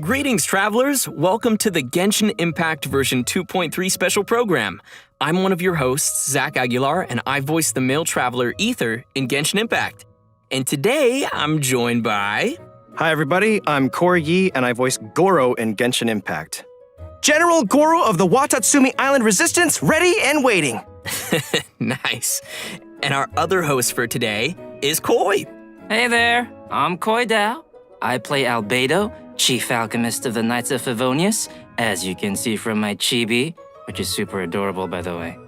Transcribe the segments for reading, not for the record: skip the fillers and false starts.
Greetings, travelers! Welcome to the Genshin Impact version 2.3 special program. I'm one of your hosts, Zach Aguilar, and I voice the male traveler Ether in Genshin Impact. And today, I'm joined by... Hi, everybody. I'm Corey Yi, and I voice Gorou in Genshin Impact. General Gorou of the Watatsumi Island Resistance, ready and waiting. Nice. And our other host for today is Koi. Hey there, I'm Koi Dao. I play Albedo, Chief Alchemist of the Knights of Favonius, as you can see from my chibi, which is super adorable, by the way.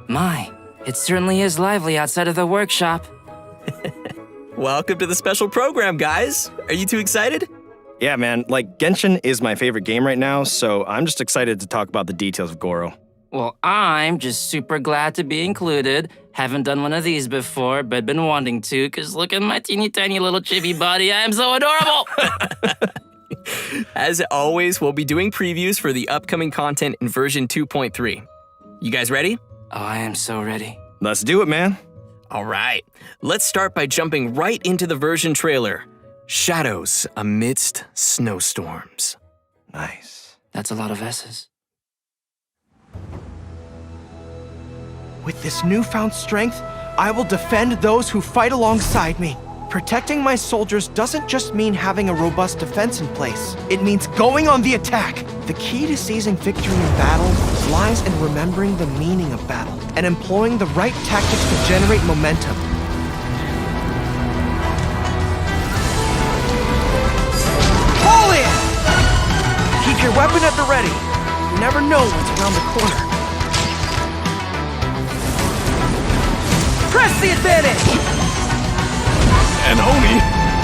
My, it certainly is lively outside of the workshop. Welcome to the special program, guys. Are you two excited? Yeah, man. Genshin is my favorite game right now, so I'm just excited to talk about the details of Gorou. Well, I'm just super glad to be included. Haven't done one of these before, but been wanting to, because look at my teeny tiny little chibi body. I am so adorable! As always, we'll be doing previews for the upcoming content in version 2.3. You guys ready? Oh, I am so ready. Let's do it, man. All right. Let's start by jumping right into the version trailer. Shadows amidst snowstorms. Nice. That's a lot of S's. With this newfound strength, I will defend those who fight alongside me. Protecting my soldiers doesn't just mean having a robust defense in place. It means going on the attack. The key to seizing victory in battle lies in remembering the meaning of battle and employing the right tactics to generate momentum. Pull in! Keep your weapon at the ready. You never know what's around the corner. Press the advantage! And Oni!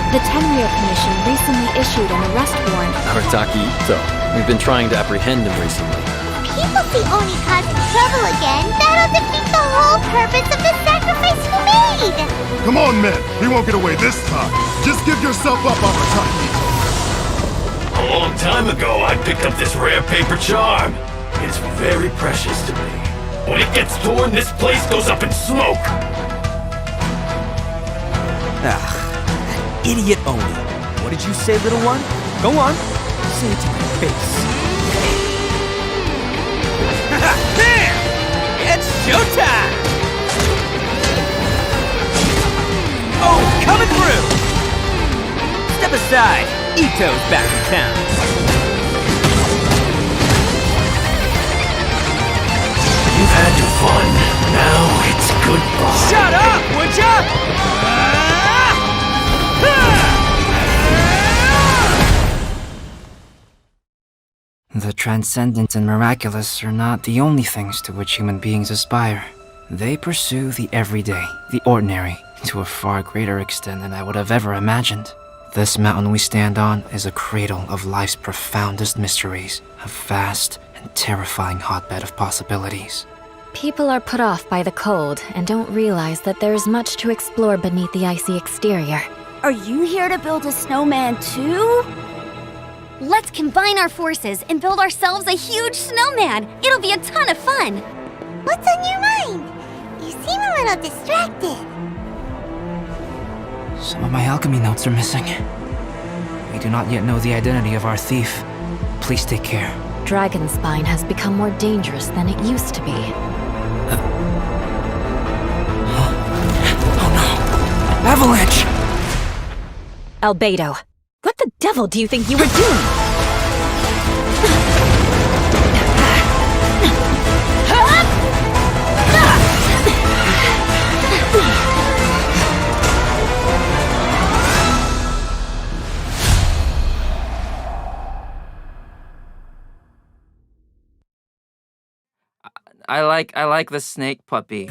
The Tenryou Commission recently issued an arrest warrant. Arataki Ito. We've been trying to apprehend him recently. People see Oni causing trouble again. That'll defeat the whole purpose of the sacrifice he made! Come on, men! He won't get away this time! Just give yourself up, Arataki! A long time ago, I picked up this rare paper charm. It's very precious to me. When it gets torn, this place goes up in smoke! That idiot Oni. What did you say, little one? Go on. Say it to my face. There! It's showtime! Oh, coming through! Step aside. Ito's back in town. You've had your fun. Now it's goodbye. Shut up, would ya? The transcendent and miraculous are not the only things to which human beings aspire. They pursue the everyday, the ordinary, to a far greater extent than I would have ever imagined. This mountain we stand on is a cradle of life's profoundest mysteries, a vast and terrifying hotbed of possibilities. People are put off by the cold and don't realize that there is much to explore beneath the icy exterior. Are you here to build a snowman too? Let's combine our forces and build ourselves a huge snowman. It'll be a ton of fun. What's on your mind? You seem a little distracted. Some of my alchemy notes are missing. We do not yet know the identity of our thief. Please take care. Dragonspine has become more dangerous than it used to be. Oh no! Avalanche! Albedo, what the devil do you think you were doing? I like the snake puppy.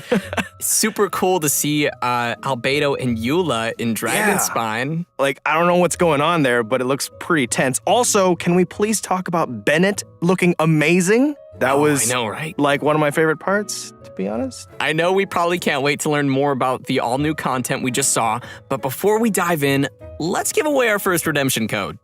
Super cool to see Albedo and Eula in Dragonspine. I don't know what's going on there, but it looks pretty tense. Also, can we please talk about Bennett looking amazing? That was, I know, right? One of my favorite parts, to be honest. I know we probably can't wait to learn more about the all-new content we just saw, but before we dive in, let's give away our first redemption code.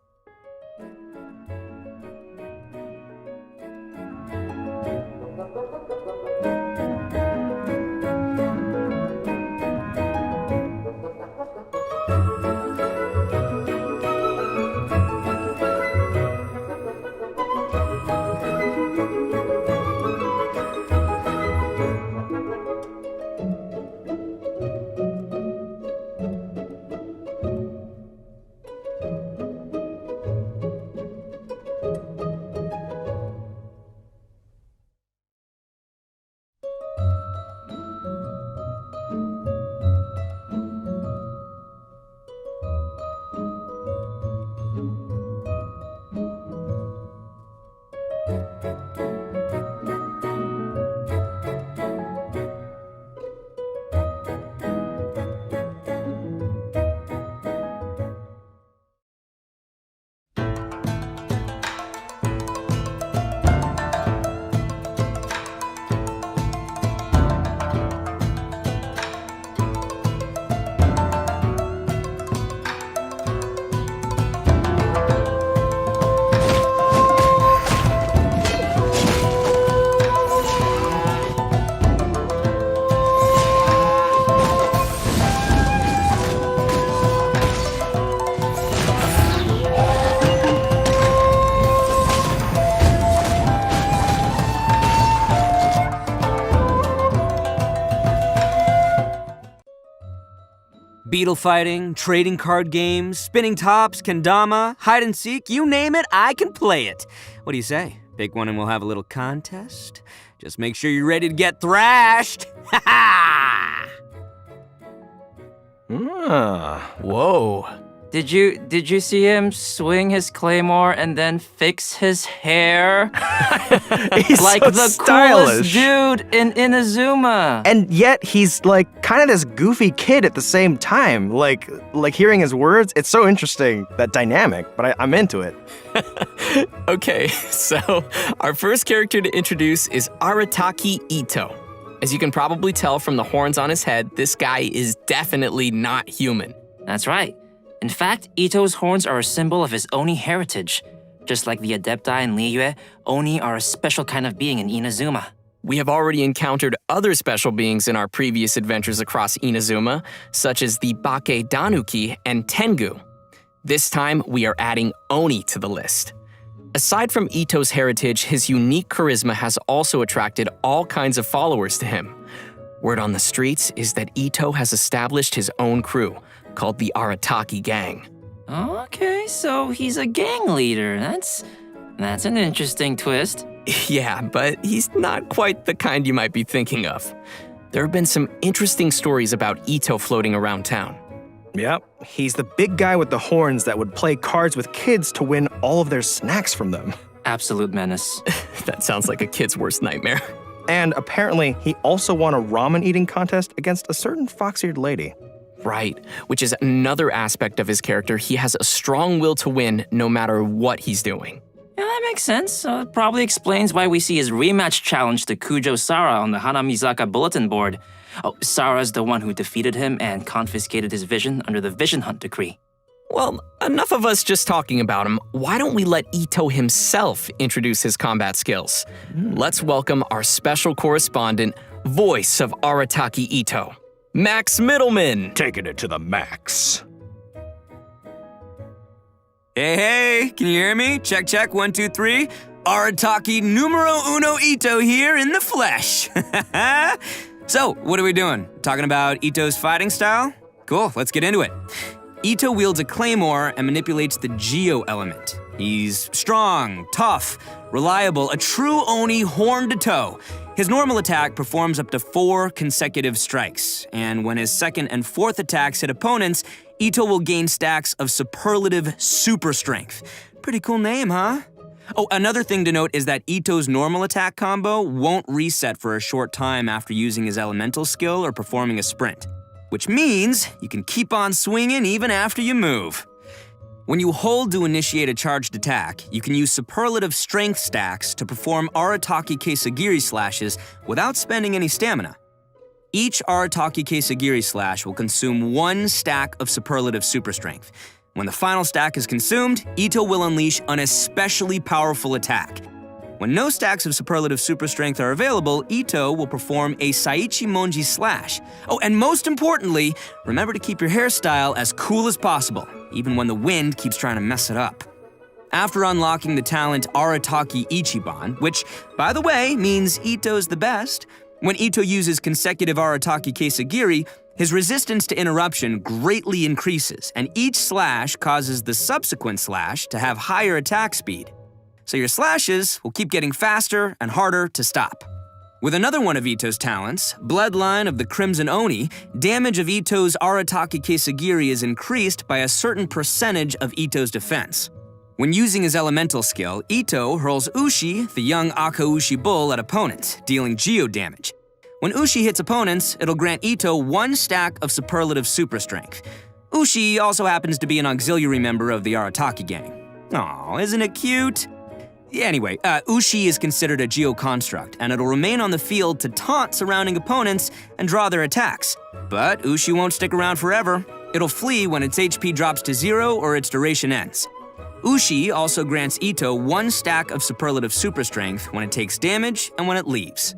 Beetle fighting, trading card games, spinning tops, kendama, hide and seek, you name it, I can play it. What do you say? Pick one and we'll have a little contest? Just make sure you're ready to get thrashed. Ha ha! Whoa. Did you see him swing his claymore and then fix his hair? He's like so the stylish. coolest dude in Inazuma. And yet he's like kind of this goofy kid at the same time. Like hearing his words, it's so interesting, that dynamic, but I'm into it. Okay, so our first character to introduce is Arataki Ito. As you can probably tell from the horns on his head, this guy is definitely not human. That's right. In fact, Ito's horns are a symbol of his Oni heritage. Just like the Adepti in Liyue, Oni are a special kind of being in Inazuma. We have already encountered other special beings in our previous adventures across Inazuma, such as the Bake Danuki and Tengu. This time, we are adding Oni to the list. Aside from Ito's heritage, his unique charisma has also attracted all kinds of followers to him. Word on the streets is that Ito has established his own crew, called the Arataki Gang. Okay, so he's a gang leader. That's an interesting twist. Yeah, but he's not quite the kind you might be thinking of. There have been some interesting stories about Ito floating around town. Yep, he's the big guy with the horns that would play cards with kids to win all of their snacks from them. Absolute menace. That sounds like a kid's worst nightmare. And apparently, he also won a ramen eating contest against a certain fox-eared lady. Right, which is another aspect of his character. He has a strong will to win no matter what he's doing. Yeah, that makes sense. It probably explains why we see his rematch challenge to Kujo Sara on the Hanamizaka bulletin board. Oh, Sara's the one who defeated him and confiscated his vision under the Vision Hunt decree. Well, enough of us just talking about him. Why don't we let Ito himself introduce his combat skills? Let's welcome our special correspondent, voice of Arataki Ito, Max Middleman. Taking it to the max. Hey, can you hear me? Check, check, 1, 2, 3. Arataki numero uno Ito here in the flesh. So, what are we doing? Talking about Ito's fighting style? Cool, let's get into it. Ito wields a claymore and manipulates the Geo element. He's strong, tough, reliable, a true Oni horn to toe. His normal attack performs up to 4 consecutive strikes, and when his second and fourth attacks hit opponents, Ito will gain stacks of superlative super strength. Pretty cool name, huh? Oh, another thing to note is that Ito's normal attack combo won't reset for a short time after using his elemental skill or performing a sprint, which means you can keep on swinging even after you move. When you hold to initiate a charged attack, you can use superlative strength stacks to perform Arataki Kesagiri slashes without spending any stamina. Each Arataki Kesagiri slash will consume 1 stack of superlative super strength. When the final stack is consumed, Ito will unleash an especially powerful attack. When no stacks of superlative super strength are available, Ito will perform a Saichi Monji slash. Oh, and most importantly, remember to keep your hairstyle as cool as possible, even when the wind keeps trying to mess it up. After unlocking the talent Arataki Ichiban, which, by the way, means Ito's the best, when Ito uses consecutive Arataki Kesagiri, his resistance to interruption greatly increases, and each slash causes the subsequent slash to have higher attack speed. So your slashes will keep getting faster and harder to stop. With another one of Ito's talents, Bloodline of the Crimson Oni, damage of Ito's Arataki Kesagiri is increased by a certain percentage of Ito's defense. When using his elemental skill, Ito hurls Ushi, the young Akaushi bull, at opponents, dealing geo damage. When Ushi hits opponents, it'll grant Ito 1 stack of superlative super strength. Ushi also happens to be an auxiliary member of the Arataki gang. Aw, isn't it cute? Anyway, Ushi is considered a geo-construct, and it'll remain on the field to taunt surrounding opponents and draw their attacks. But Ushi won't stick around forever. It'll flee when its HP drops to 0 or its duration ends. Ushi also grants Ito 1 stack of superlative super strength when it takes damage and when it leaves.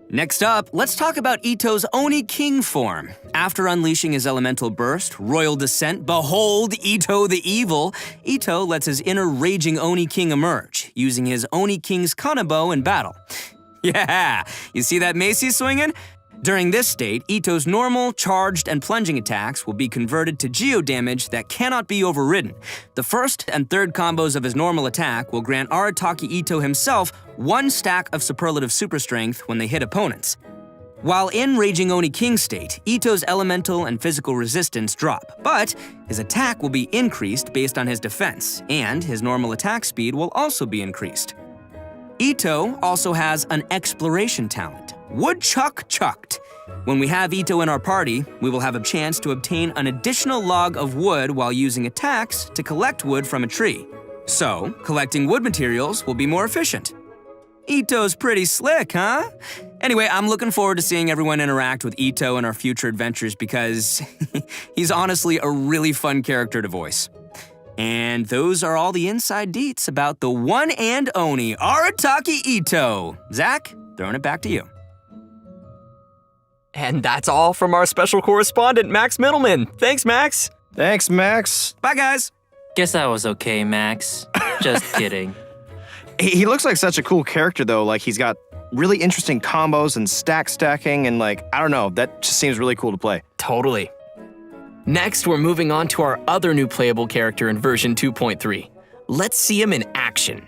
Next up, let's talk about Ito's Oni King form. After unleashing his elemental burst, Royal Descent, behold Ito the Evil, Ito lets his inner raging Oni King emerge, using his Oni King's Kanabo in battle. Yeah, you see that mace he's swinging? During this state, Ito's normal, charged, and plunging attacks will be converted to geo damage that cannot be overridden. The first and third combos of his normal attack will grant Arataki Ito himself 1 stack of superlative super strength when they hit opponents. While in Raging Oni King state, Ito's elemental and physical resistance drop, but his attack will be increased based on his defense, and his normal attack speed will also be increased. Ito also has an exploration talent, Woodchuck Chucked. When we have Ito in our party, we will have a chance to obtain an additional log of wood while using attacks to collect wood from a tree. So, collecting wood materials will be more efficient. Ito's pretty slick, huh? Anyway, I'm looking forward to seeing everyone interact with Ito in our future adventures because he's honestly a really fun character to voice. And those are all the inside deets about the one and only Arataki Ito. Zach, throwing it back to you. And that's all from our special correspondent, Max Middleman. Thanks, Max. Thanks, Max. Bye, guys. Guess that was okay, Max. Just kidding. He looks like such a cool character, though. Like, he's got really interesting combos and stacking, and like, I don't know, that just seems really cool to play. Totally. Next, we're moving on to our other new playable character in version 2.3. Let's see him in action.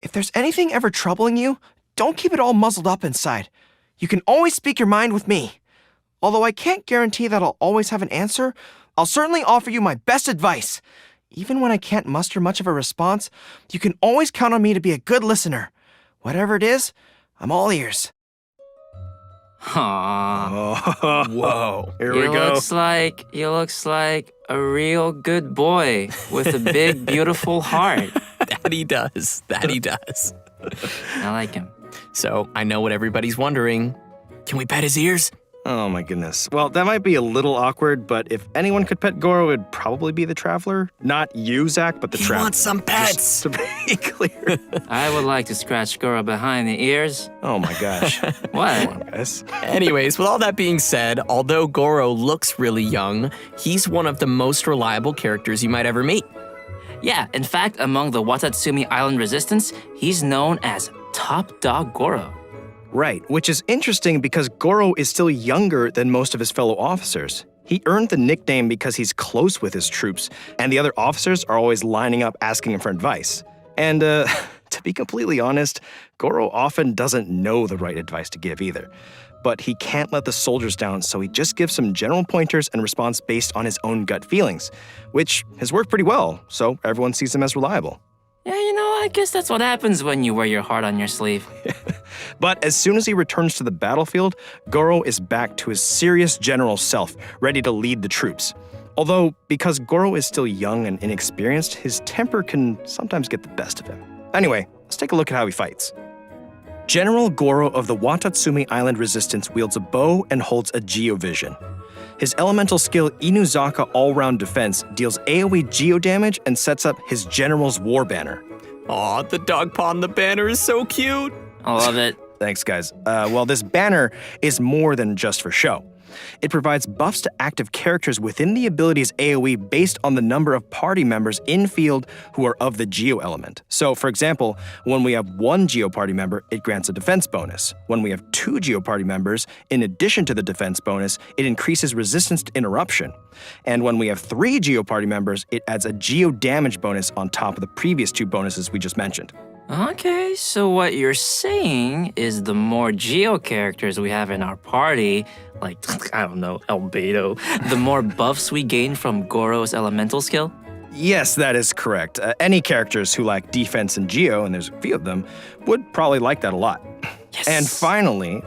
If there's anything ever troubling you, don't keep it all muzzled up inside. You can always speak your mind with me. Although I can't guarantee that I'll always have an answer, I'll certainly offer you my best advice. Even when I can't muster much of a response, you can always count on me to be a good listener. Whatever it is, I'm all ears. Aww. Whoa. Here we He go. looks like a real good boy with a big, beautiful heart. That he does. That he does. I like him. So, I know what everybody's wondering. Can we pet his ears? Oh my goodness. Well, that might be a little awkward, but if anyone could pet Gorou, it'd probably be the Traveler. Not you, Zach, but the He Traveler. wants some pets. Just to be clear. I would like to scratch Gorou behind the ears. Oh my gosh. What? Come on, guys. Anyways, with all that being said, although Gorou looks really young, he's one of the most reliable characters you might ever meet. Yeah, in fact, among the Watatsumi Island Resistance, he's known as Top Dog Gorou. Right, which is interesting because Gorou is still younger than most of his fellow officers. He earned the nickname because he's close with his troops, and the other officers are always lining up asking him for advice. And to be completely honest, Gorou often doesn't know the right advice to give either. But he can't let the soldiers down, so he just gives some general pointers and responds based on his own gut feelings, which has worked pretty well, so everyone sees him as reliable. Yeah, I guess that's what happens when you wear your heart on your sleeve. But as soon as he returns to the battlefield, Gorou is back to his serious general self, ready to lead the troops. Although, because Gorou is still young and inexperienced, his temper can sometimes get the best of him. Anyway, let's take a look at how he fights. General Gorou of the Watatsumi Island Resistance wields a bow and holds a Geovision. His elemental skill Inuzaka All-Round Defense deals AoE geo damage and sets up his General's War Banner. Aw, the dog paw on the banner is so cute. I love it. Thanks, guys. Well, this banner is more than just for show. It provides buffs to active characters within the ability's AoE based on the number of party members in field who are of the Geo element. So, for example, when we have one Geo party member, it grants a defense bonus. When we have two Geo party members, in addition to the defense bonus, it increases resistance to interruption. And when we have three Geo party members, it adds a Geo damage bonus on top of the previous two bonuses we just mentioned. Okay, so what you're saying is the more Geo characters we have in our party, like, I don't know, Albedo, the more buffs we gain from Gorou's elemental skill? Yes, that is correct. Any characters who like defense and Geo, and there's a few of them, would probably like that a lot. Yes. And finally,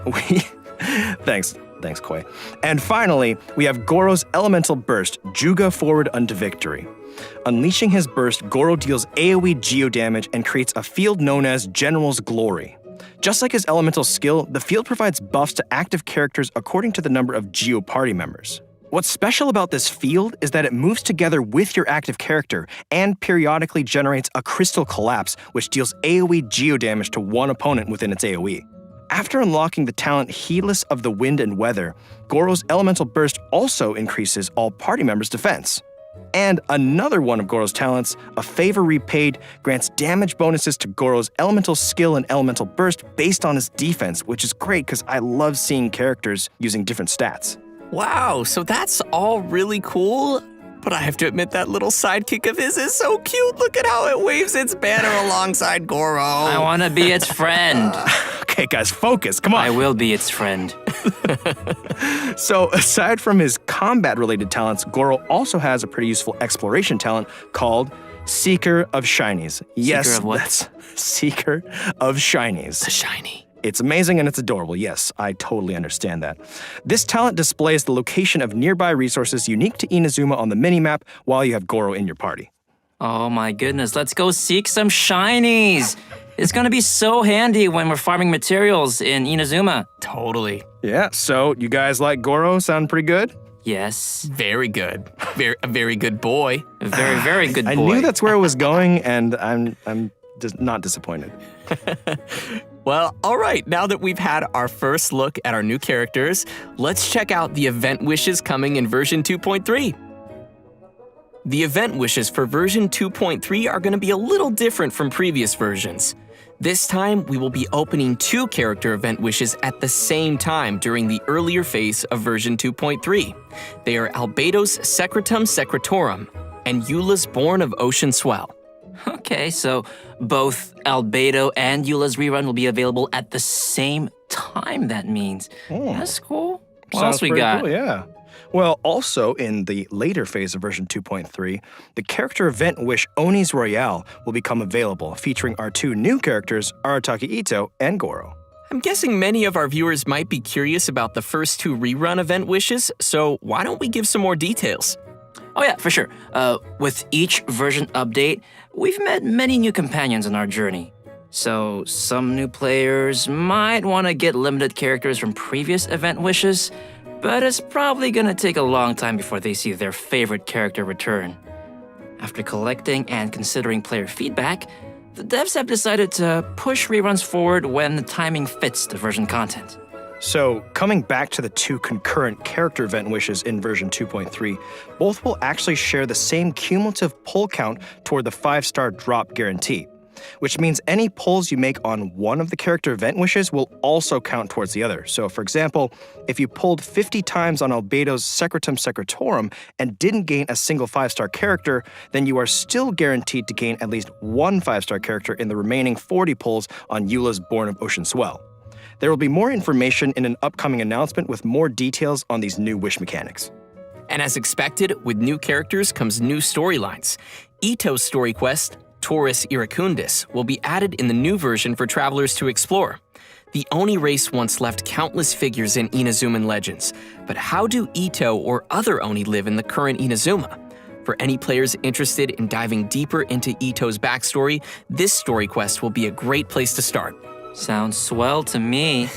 Thanks. Thanks, Koi. And finally, we have Gorou's elemental burst, Juga Forward unto Victory. Unleashing his burst, Gorou deals AoE geo damage and creates a field known as General's Glory. Just like his elemental skill, the field provides buffs to active characters according to the number of geo party members. What's special about this field is that it moves together with your active character and periodically generates a crystal collapse, which deals AoE geo damage to one opponent within its AoE. After unlocking the talent Heedless of the Wind and Weather, Gorou's elemental burst also increases all party members' defense. And another one of Gorou's talents, a Favor Repaid, grants damage bonuses to Gorou's elemental skill and elemental burst based on his defense, which is great because I love seeing characters using different stats. Wow, so that's all really cool, but I have to admit that little sidekick of his is so cute. Look at how it waves its banner alongside Gorou. I want to be its friend. Okay, guys, focus. Come on. I will be its friend. So, aside from his combat-related talents, Gorou also has a pretty useful exploration talent called Seeker of Shinies. Yes, Seeker of what? That's Seeker of Shinies. The shiny. It's amazing and it's adorable. Yes, I totally understand that. This talent displays the location of nearby resources unique to Inazuma on the minimap while you have Gorou in your party. Oh my goodness, let's go seek some shinies. It's gonna be so handy when we're farming materials in Inazuma. Totally. Yeah, so you guys like Gorou? Sound pretty good? Yes. Very good. A very good boy. A very, very good boy. I knew that's where it was going, and I'm just not disappointed. Well, all right, now that we've had our first look at our new characters, let's check out the event wishes coming in version 2.3. The event wishes for version 2.3 are going to be a little different from previous versions. This time, we will be opening 2 character event wishes at the same time during the earlier phase of version 2.3. They are Albedo's Secretum Secretorum and Eula's Born of Ocean Swell. Okay, so both Albedo and Eula's rerun will be available at the same time, that means. That's cool. What else we got? Cool, yeah. Well, also in the later phase of version 2.3, the character event wish Oni's Royale will become available, featuring our 2 new characters, Arataki Ito and Gorou. I'm guessing many of our viewers might be curious about the first 2 rerun event wishes, so why don't we give some more details? Oh yeah, for sure. With each version update, we've met many new companions on our journey. So some new players might want to get limited characters from previous event wishes, but it's probably gonna take a long time before they see their favorite character return. After collecting and considering player feedback, the devs have decided to push reruns forward when the timing fits the version content. So, coming back to the 2 concurrent character event wishes in version 2.3, both will actually share the same cumulative pull count toward the 5-star drop guarantee, which means any pulls you make on one of the character event wishes will also count towards the other. So, for example, if you pulled 50 times on Albedo's Secretum Secretorum and didn't gain a single 5-star character, then you are still guaranteed to gain at least 1 5-star character in the remaining 40 pulls on Eula's Born of Ocean Swell. There will be more information in an upcoming announcement with more details on these new wish mechanics. And as expected, with new characters comes new storylines. Ito's story quest, Taurus Iracundus, will be added in the new version for travelers to explore. The Oni race once left countless figures in Inazuman legends, but how do Ito or other Oni live in the current Inazuma? For any players interested in diving deeper into Ito's backstory, this story quest will be a great place to start. Sounds swell to me.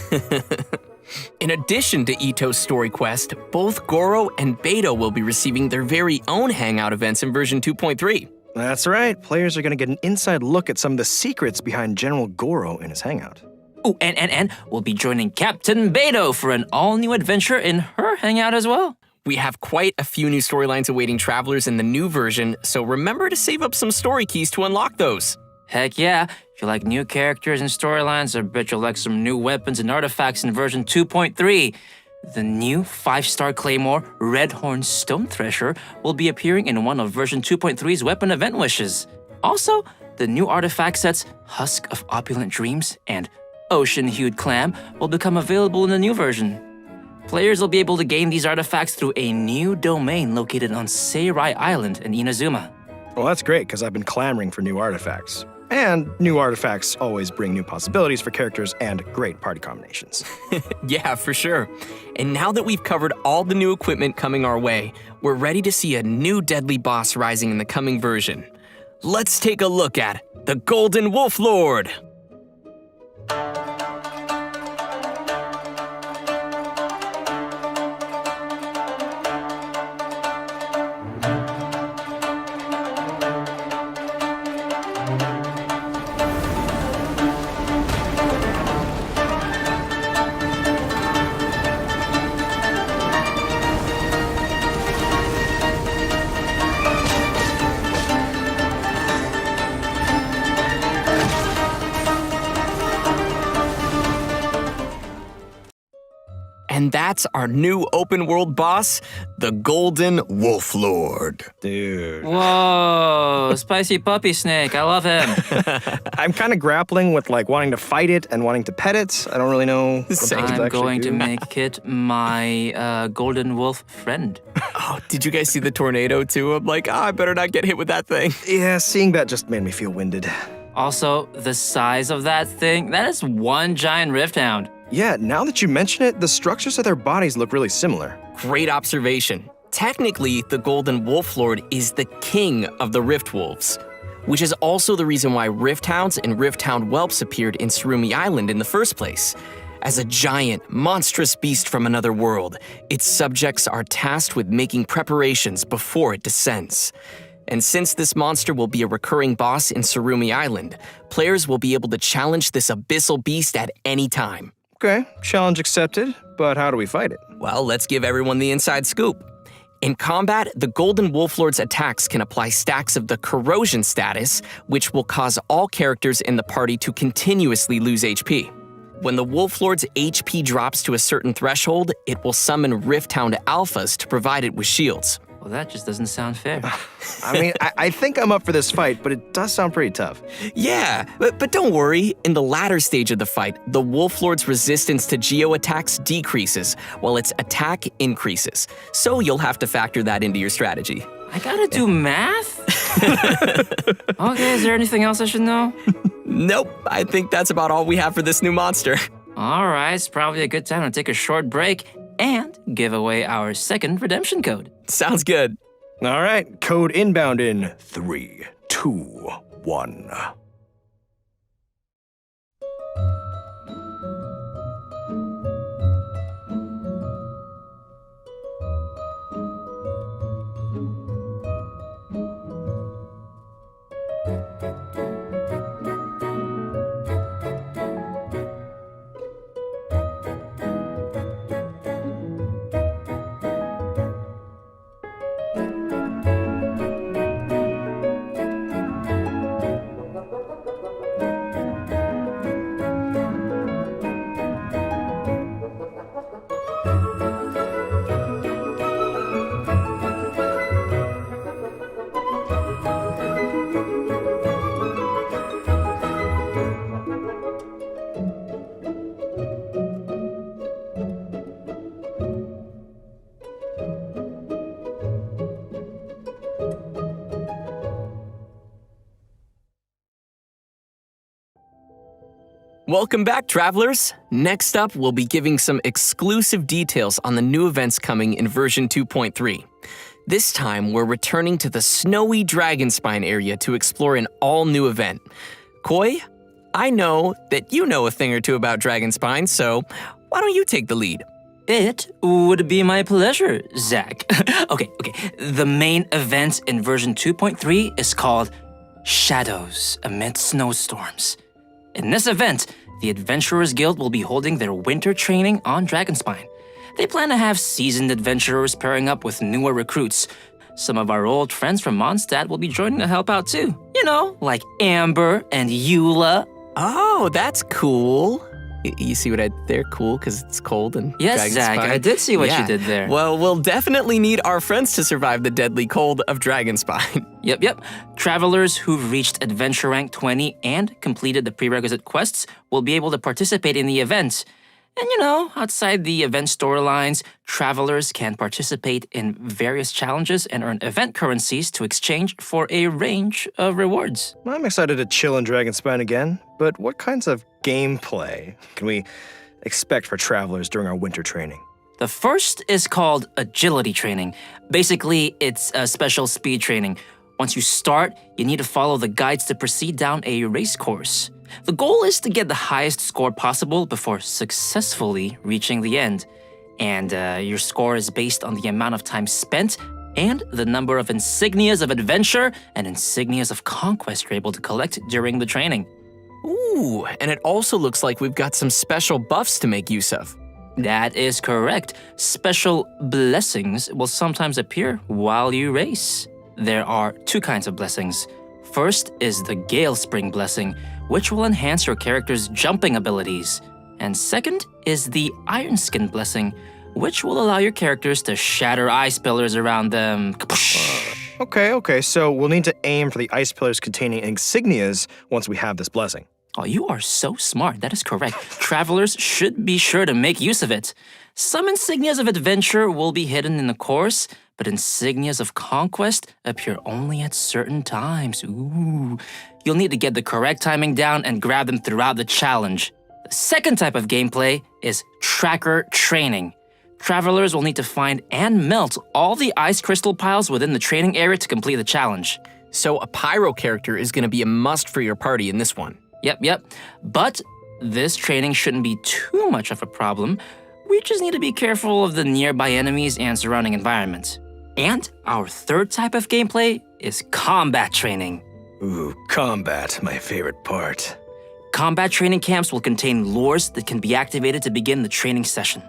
In addition to Ito's story quest, both Gorou and Beidou will be receiving their very own hangout events in version 2.3. That's right, players are going to get an inside look at some of the secrets behind General Gorou in his hangout. Oh, and we'll be joining Captain Beidou for an all-new adventure in her hangout as well. We have quite a few new storylines awaiting travelers in the new version, so remember to save up some story keys to unlock those. Heck yeah, if you like new characters and storylines, I bet you'll like some new weapons and artifacts in version 2.3. The new 5-star Claymore Redhorn Stone Thresher will be appearing in one of version 2.3's weapon event wishes. Also, the new artifact sets Husk of Opulent Dreams and Ocean-Hued Clam will become available in the new version. Players will be able to gain these artifacts through a new domain located on Seirai Island in Inazuma. Well, that's great, because I've been clamoring for new artifacts. And new artifacts always bring new possibilities for characters and great party combinations. Yeah, for sure. And now that we've covered all the new equipment coming our way, we're ready to see a new deadly boss rising in the coming version. Let's take a look at the Golden Wolflord. And that's our new open world boss, the Golden Wolflord. Dude. Whoa, spicy puppy snake. I love him. I'm kind of grappling with like wanting to fight it and wanting to pet it. I don't really know what Same. to I'm actually going do. to make it my golden wolf friend. Oh, did you guys see the tornado too? I'm like, I better not get hit with that thing. Yeah, seeing that just made me feel winded. Also, the size of that thing, that is one giant rift hound. Yeah, now that you mention it, the structures of their bodies look really similar. Great observation. Technically, the Golden Wolflord is the king of the Rift Wolves, which is also the reason why Rift Hounds and Rift Hound whelps appeared in Surumi Island in the first place. As a giant, monstrous beast from another world, its subjects are tasked with making preparations before it descends. And since this monster will be a recurring boss in Surumi Island, players will be able to challenge this abyssal beast at any time. Okay, challenge accepted, but how do we fight it? Well, let's give everyone the inside scoop. In combat, the Golden Wolflord's attacks can apply stacks of the corrosion status, which will cause all characters in the party to continuously lose HP. When the Wolflord's HP drops to a certain threshold, it will summon Rift Hound Alphas to provide it with shields. Well, that just doesn't sound fair. I mean, I think I'm up for this fight, but it does sound pretty tough. Yeah, but don't worry. In the latter stage of the fight, the Wolflord's resistance to geo attacks decreases, while its attack increases. So you'll have to factor that into your strategy. I gotta do math? Okay, is there anything else I should know? Nope, I think that's about all we have for this new monster. All right, it's probably a good time to take a short break and give away our second redemption code. Sounds good. All right, code inbound in 3, 2, 1. Welcome back, travelers. Next up, we'll be giving some exclusive details on the new events coming in version 2.3. This time, we're returning to the snowy Dragonspine area to explore an all-new event. Koi, I know that you know a thing or two about Dragonspine, so why don't you take the lead? It would be my pleasure, Zach. Okay. The main event in version 2.3 is called Shadows Amidst Snowstorms. In this event, the Adventurers Guild will be holding their winter training on Dragonspine. They plan to have seasoned adventurers pairing up with newer recruits. Some of our old friends from Mondstadt will be joining to help out too. You know, like Amber and Eula. Oh, that's cool. You see what I did there? Cool, because it's cold and Yes, Zach, I did see what you did there. Well, we'll definitely need our friends to survive the deadly cold of Dragonspine. Yep. Travelers who've reached Adventure Rank 20 and completed the prerequisite quests will be able to participate in the event. And outside the event storylines, travelers can participate in various challenges and earn event currencies to exchange for a range of rewards. I'm excited to chill in Dragonspine again, but what kinds of gameplay can we expect for travelers during our winter training? The first is called agility training. Basically, it's a special speed training. Once you start, you need to follow the guides to proceed down a race course. The goal is to get the highest score possible before successfully reaching the end. And your score is based on the amount of time spent and the number of insignias of adventure and insignias of conquest you're able to collect during the training. Ooh, and it also looks like we've got some special buffs to make use of. That is correct. Special blessings will sometimes appear while you race. There are two kinds of blessings. First is the Gale Spring blessing, which will enhance your character's jumping abilities. And second is the Iron Skin blessing, which will allow your characters to shatter ice pillars around them. Okay, so we'll need to aim for the ice pillars containing insignias once we have this blessing. Oh, you are so smart. That is correct. Travelers should be sure to make use of it. Some insignias of adventure will be hidden in the course, but insignias of conquest appear only at certain times. Ooh. You'll need to get the correct timing down and grab them throughout the challenge. The second type of gameplay is tracker training. Travelers will need to find and melt all the ice crystal piles within the training area to complete the challenge. So a pyro character is going to be a must for your party in this one. Yep. But this training shouldn't be too much of a problem. We just need to be careful of the nearby enemies and surrounding environment. And our third type of gameplay is combat training. Ooh, combat, my favorite part. Combat training camps will contain lures that can be activated to begin the training session.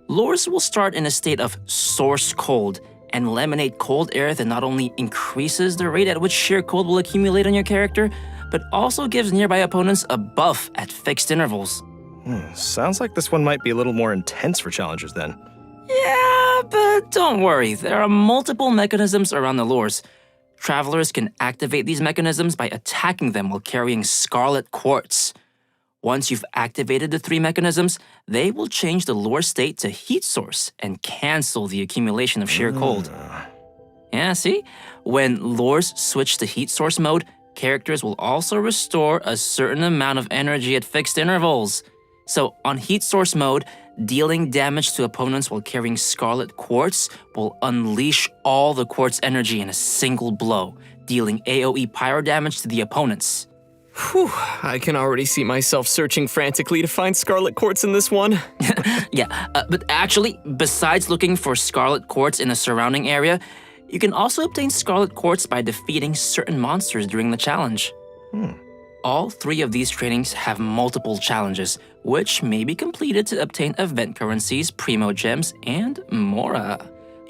Lures will start in a state of source cold and will emanate cold air that not only increases the rate at which sheer cold will accumulate on your character, but also gives nearby opponents a buff at fixed intervals. Sounds like this one might be a little more intense for challengers then. Yeah, but don't worry, there are multiple mechanisms around the lures. Travelers can activate these mechanisms by attacking them while carrying Scarlet Quartz. Once you've activated the three mechanisms, they will change the lure state to heat source and cancel the accumulation of sheer cold. Yeah, see? When lures switch to heat source mode, characters will also restore a certain amount of energy at fixed intervals. So on heat source mode, dealing damage to opponents while carrying Scarlet Quartz will unleash all the quartz energy in a single blow, dealing AoE pyro damage to the opponents. Whew, I can already see myself searching frantically to find Scarlet Quartz in this one. But actually, besides looking for Scarlet Quartz in the surrounding area, you can also obtain Scarlet Quartz by defeating certain monsters during the challenge. All three of these trainings have multiple challenges, which may be completed to obtain event currencies, primo gems, and more.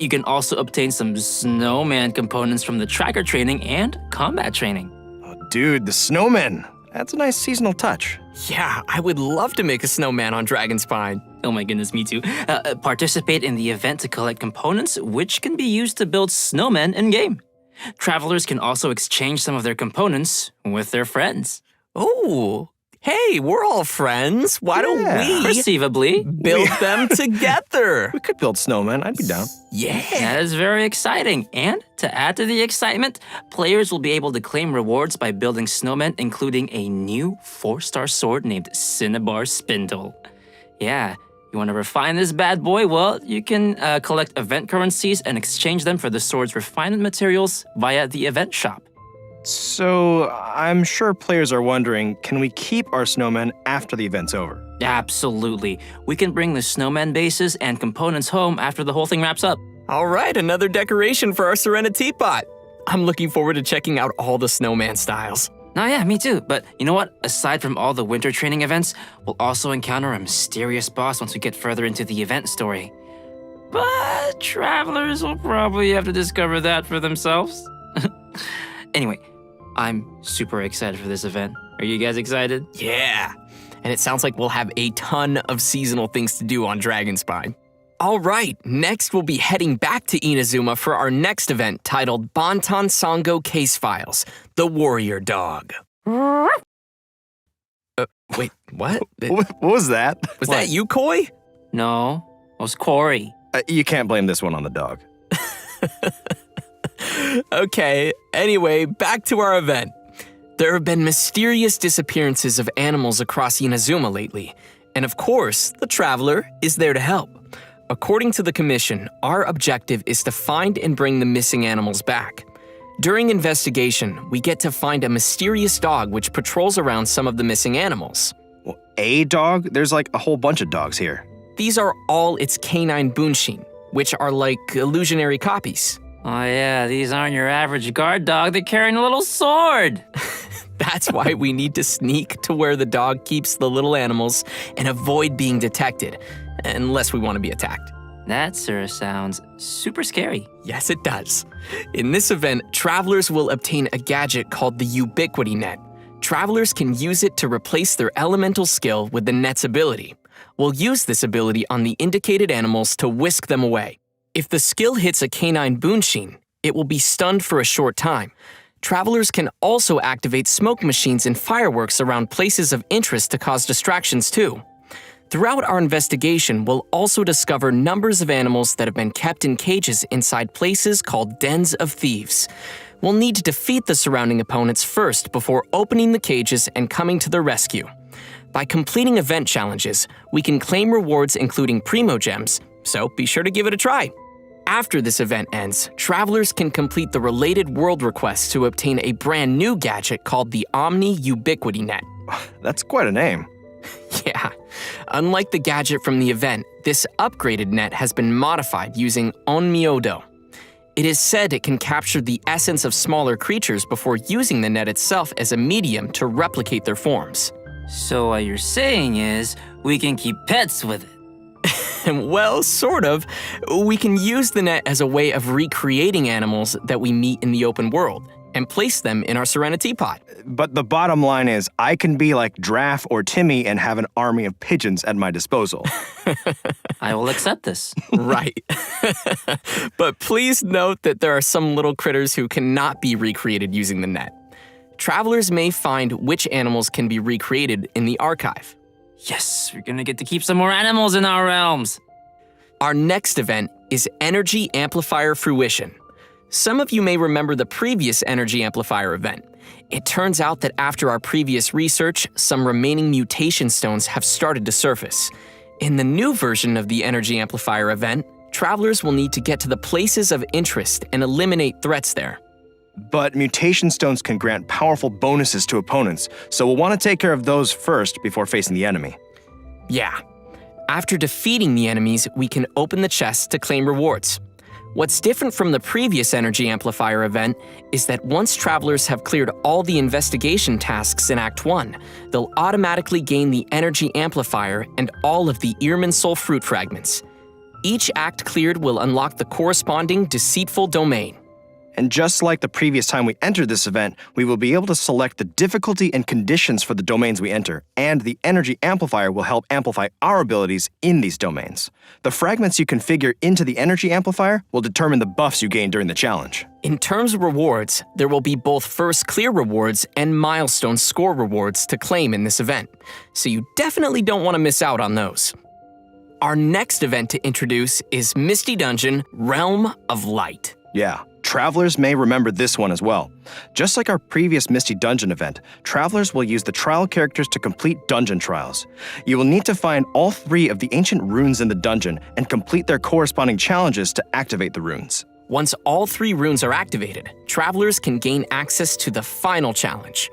You can also obtain some snowman components from the tracker training and combat training. Dude, the snowmen. That's a nice seasonal touch. Yeah, I would love to make a snowman on Dragonspine. Oh my goodness, me too. Participate in the event to collect components, which can be used to build snowmen in-game. Travelers can also exchange some of their components with their friends. Oh, hey, we're all friends. Why don't we perceivably build them together? We could build snowmen. I'd be down. Yeah. That is very exciting. And to add to the excitement, players will be able to claim rewards by building snowmen, including a new 4-star sword named Cinnabar Spindle. Yeah, you want to refine this bad boy? Well, you can collect event currencies and exchange them for the sword's refinement materials via the event shop. So, I'm sure players are wondering, can we keep our snowmen after the event's over? Absolutely. We can bring the snowman bases and components home after the whole thing wraps up. All right, another decoration for our Serena teapot. I'm looking forward to checking out all the snowman styles. Oh yeah, me too. But you know what? Aside from all the winter training events, we'll also encounter a mysterious boss once we get further into the event story. But travelers will probably have to discover that for themselves. Anyway, I'm super excited for this event. Are you guys excited? Yeah. And it sounds like we'll have a ton of seasonal things to do on Dragonspine. All right, next we'll be heading back to Inazuma for our next event titled Bantan Sango Case Files, The Warrior Dog. Wait, What? What was that? Was that you, Koi? No, it was Corey. You can't blame this one on the dog. Okay, anyway, back to our event. There have been mysterious disappearances of animals across Inazuma lately, and of course, the Traveler is there to help. According to the Commission, our objective is to find and bring the missing animals back. During investigation, we get to find a mysterious dog which patrols around some of the missing animals. Well, a dog? There's like a whole bunch of dogs here. These are all its canine bunshin, which are like illusionary copies. Oh yeah, these aren't your average guard dog. They're carrying a little sword. That's why we need to sneak to where the dog keeps the little animals and avoid being detected, unless we want to be attacked. That, sir, sounds super scary. Yes, it does. In this event, travelers will obtain a gadget called the Ubiquity Net. Travelers can use it to replace their elemental skill with the net's ability. We'll use this ability on the indicated animals to whisk them away. If the skill hits a canine bunshin, it will be stunned for a short time. Travelers can also activate smoke machines and fireworks around places of interest to cause distractions too. Throughout our investigation, we'll also discover numbers of animals that have been kept in cages inside places called dens of thieves. We'll need to defeat the surrounding opponents first before opening the cages and coming to their rescue. By completing event challenges, we can claim rewards including Primo Gems, so be sure to give it a try. After this event ends, travelers can complete the related world requests to obtain a brand new gadget called the Omni Ubiquity Net. That's quite a name. Yeah. Unlike the gadget from the event, this upgraded net has been modified using Onmyodo. It is said it can capture the essence of smaller creatures before using the net itself as a medium to replicate their forms. So what you're saying is, we can keep pets with it. Well, sort of. We can use the net as a way of recreating animals that we meet in the open world and place them in our Serenity Pot. But the bottom line is, I can be like Draff or Timmy and have an army of pigeons at my disposal. I will accept this. Right. But please note that there are some little critters who cannot be recreated using the net. Travelers may find which animals can be recreated in the archive. Yes, we're gonna get to keep some more animals in our realms. Our next event is Energy Amplifier Fruition. Some of you may remember the previous Energy Amplifier event. It turns out that after our previous research, some remaining mutation stones have started to surface. In the new version of the Energy Amplifier event, travelers will need to get to the places of interest and eliminate threats there. But mutation stones can grant powerful bonuses to opponents, so we'll want to take care of those first before facing the enemy. Yeah. After defeating the enemies, we can open the chests to claim rewards. What's different from the previous Energy Amplifier event is that once travelers have cleared all the investigation tasks in Act 1, they'll automatically gain the Energy Amplifier and all of the Earman Soul Fruit fragments. Each act cleared will unlock the corresponding deceitful domain. And just like the previous time we entered this event, we will be able to select the difficulty and conditions for the domains we enter, and the Energy Amplifier will help amplify our abilities in these domains. The fragments you configure into the Energy Amplifier will determine the buffs you gain during the challenge. In terms of rewards, there will be both first clear rewards and milestone score rewards to claim in this event, so you definitely don't want to miss out on those. Our next event to introduce is Misty Dungeon Realm of Light. Yeah. Travelers may remember this one as well. Just like our previous Misty Dungeon event, travelers will use the trial characters to complete dungeon trials. You will need to find all 3 of the ancient runes in the dungeon and complete their corresponding challenges to activate the runes. Once all 3 runes are activated, travelers can gain access to the final challenge.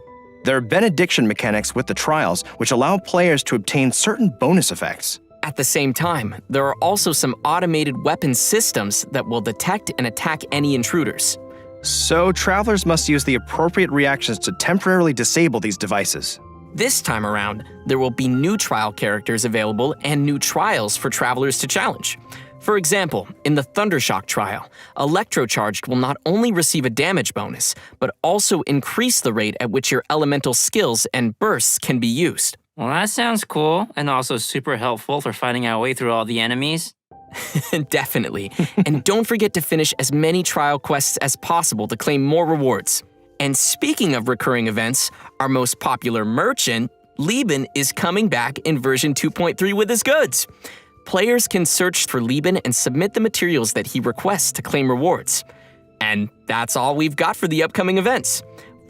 There are benediction mechanics with the trials, which allow players to obtain certain bonus effects. At the same time, there are also some automated weapon systems that will detect and attack any intruders. So travelers must use the appropriate reactions to temporarily disable these devices. This time around, there will be new trial characters available and new trials for travelers to challenge. For example, in the Thundershock trial, Electrocharged will not only receive a damage bonus, but also increase the rate at which your elemental skills and bursts can be used. Well, that sounds cool, and also super helpful for finding our way through all the enemies. Definitely. And don't forget to finish as many trial quests as possible to claim more rewards. And speaking of recurring events, our most popular merchant, Lieben is coming back in version 2.3 with his goods. Players can search for Lieben and submit the materials that he requests to claim rewards. And that's all we've got for the upcoming events.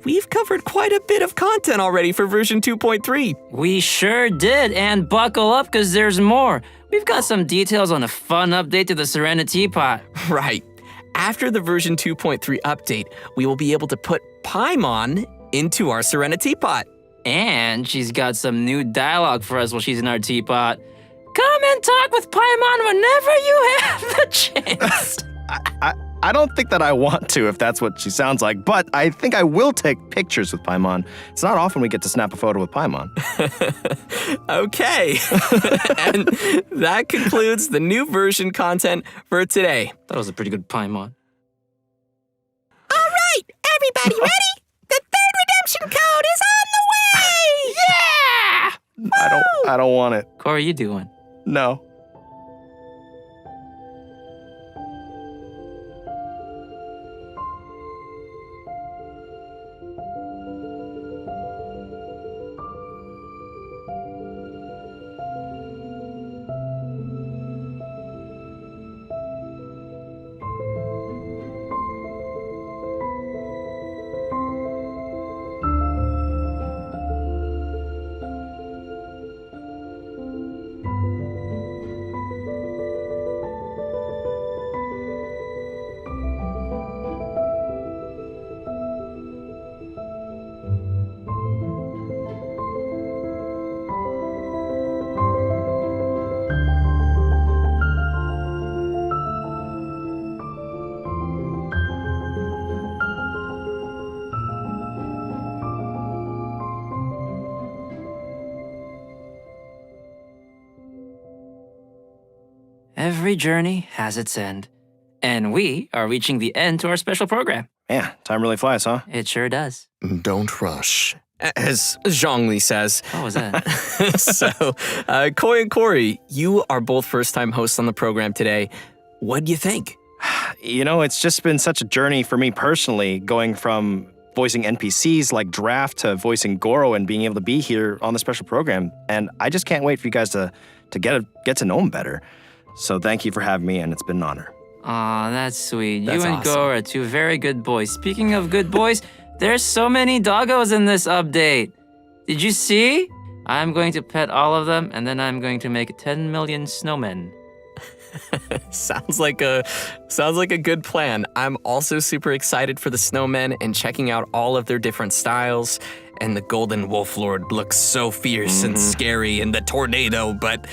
We've covered quite a bit of content already for version 2.3. We sure did, and buckle up because there's more. We've got some details on a fun update to the Serenity Pot. Right. After the version 2.3 update, we will be able to put Paimon into our Serenity Pot. And she's got some new dialogue for us while she's in our teapot. Come and talk with Paimon whenever you have the chance. I don't think that I want to if that's what she sounds like, but I think I will take pictures with Paimon. It's not often we get to snap a photo with Paimon. Okay. And that concludes the new version content for today. That was a pretty good Paimon. All right, everybody ready? The third redemption code is on the way! Yeah! I don't want it. Corey, you do one. No. Every journey has its end. And we are reaching the end to our special program. Yeah, time really flies, huh? It sure does. Don't rush. As Zhongli says. What was that? So, Koi and Corey, you are both first-time hosts on the program today. What do you think? You know, it's just been such a journey for me personally, going from voicing NPCs like Draft to voicing Gorou and being able to be here on the special program. And I just can't wait for you guys to get to know him better. So thank you for having me, and it's been an honor. Aw, that's sweet. That's you and awesome. Gorou are two very good boys. Speaking of good boys, there's so many doggos in this update. Did you see? I'm going to pet all of them, and then I'm going to make 10 million snowmen. Sounds like a good plan. I'm also super excited for the snowmen and checking out all of their different styles. And the golden Wolflord looks so fierce and scary, and the tornado, but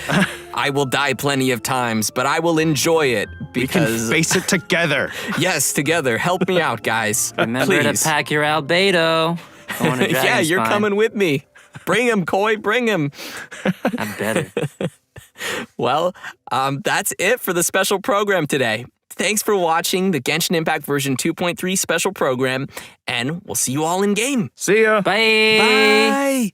I will die plenty of times, but I will enjoy it because... We can face it together. Yes, together. Help me out, guys. Remember Please. to pack your albedo. Yeah, you're coming with me. Bring him, Koi, bring him. I better. Well, that's it for the special program today. Thanks for watching the Genshin Impact version 2.3 special program, and we'll see you all in game. See ya. Bye. Bye.